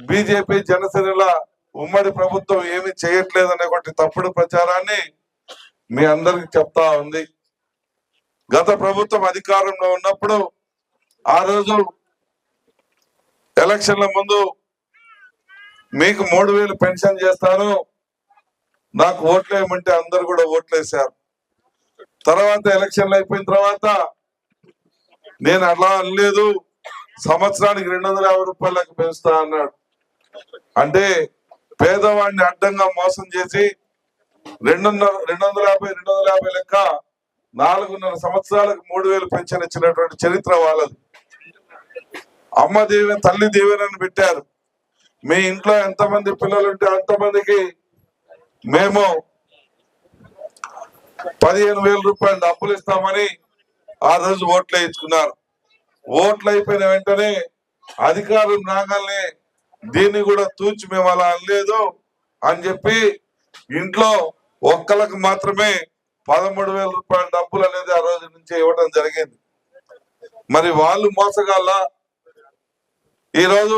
BJP జనసేనల ఉమ్మడి ప్రభుత్వం ఏమి చేయట్లేదనేటువంటి తప్పుడు ప్రచారాన్ని మీ అందరికి చెప్తా ఉంది. గత ప్రభుత్వం అధికారంలో ఉన్నప్పుడు ఆ రోజు ఎలక్షన్ల ముందు మీకు 3000 పెన్షన్ చేస్తాను, నాకు ఓట్లు వేయమంటే అందరు కూడా ఓట్లు వేశారు. తర్వాత ఎలక్షన్లు అయిపోయిన తర్వాత నేను అలా అనలేదు, సంవత్సరానికి 250 రూపాయలకు పెంచుతా అన్నాడు. అంటే పేదవాడిని అడ్డంగా మోసం చేసి 250 లెక్క 4.5 సంవత్సరాలకు 3000 పెన్షన్ ఇచ్చినటువంటి చరిత్ర వాళ్ళది. అమ్మ దీవెన, తల్లి దీవెనని పెట్టారు. మీ ఇంట్లో ఎంతమంది పిల్లలు ఉంటే అంతమందికి మేము 15,000 రూపాయలు డబ్బులు ఇస్తామని ఆ రోజు ఓట్లు వేయించుకున్నారు. ఓట్లు అయిపోయిన వెంటనే అధికారం రాగానే దీన్ని కూడా తూచి మేము అలా అనలేదు అని చెప్పి ఇంట్లో ఒక్కలకు మాత్రమే 13,000 రూపాయల డబ్బులు అనేది ఆ రోజు నుంచి ఇవ్వడం జరిగింది. మరి వాళ్ళు మోసగాళ్ళ? ఈరోజు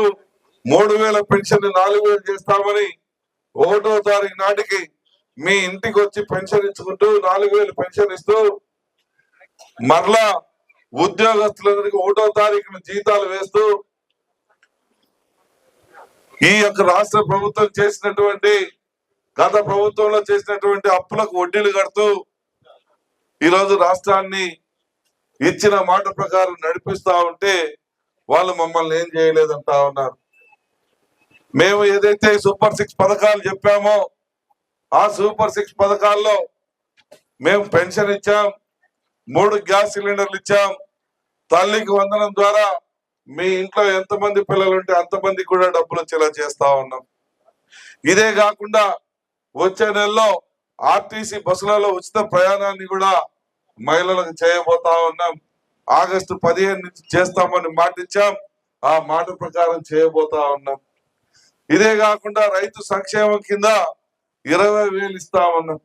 3,000 పెన్షన్ 4,000 చేస్తామని 1వ తారీఖు నాటికి మీ ఇంటికి వచ్చి పెన్షన్ ఇచ్చుకుంటూ 4,000 పెన్షన్ ఇస్తూ మరలా ఉద్యోగస్తులందరికీ 1వ తారీఖున జీతాలు వేస్తూ ఈ యొక్క రాష్ట్ర ప్రభుత్వం చేసినటువంటి, గత ప్రభుత్వంలో చేసినటువంటి అప్పులకు వడ్డీలు కడుతూ ఈరోజు రాష్ట్రాన్ని ఇచ్చిన మాట ప్రకారం నడిపిస్తా ఉంటే వాళ్ళు మమ్మల్ని ఏం చేయలేదంటా ఉన్నారు. మేము ఏదైతే సూపర్ 6 పథకాలు చెప్పామో ఆ సూపర్ 6 పథకాల్లో మేము పెన్షన్ ఇచ్చాం, 3 గ్యాస్ సిలిండర్లు ఇచ్చాం, తల్లికి వందనం ద్వారా మీ ఇంట్లో ఎంతమంది పిల్లలు ఉంటే అంతమందికి కూడా డబ్బులు వచ్చేలా చేస్తా ఉన్నాం. ఇదే కాకుండా వచ్చే నెలలో ఆర్టీసీ బస్సులలో ఉచిత ప్రయాణాన్ని కూడా మహిళలకు చేయబోతా ఉన్నాం. ఆగస్టు 15 నుంచి చేస్తామని మాట ఇచ్చాం, ఆ మాట ప్రకారం చేయబోతా ఉన్నాం. ఇదే కాకుండా రైతు సంక్షేమం కింద 20,000 ఇస్తా ఉన్నాం.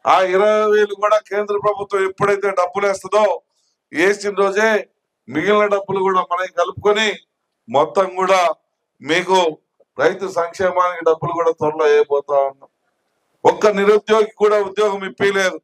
ఆ 20,000 కూడా కేంద్ర ప్రభుత్వం ఎప్పుడైతే డబ్బులు వేస్తుందో వేసిన రోజే మిగిలిన డబ్బులు కూడా మనకి కలుపుకొని మొత్తం కూడా మీకు రైతు సంక్షేమానికి డబ్బులు కూడా త్వరలో వేయబోతా ఉన్నాం. ఒక్క నిరుద్యోగి కూడా ఉద్యోగం ఇప్పలేదు.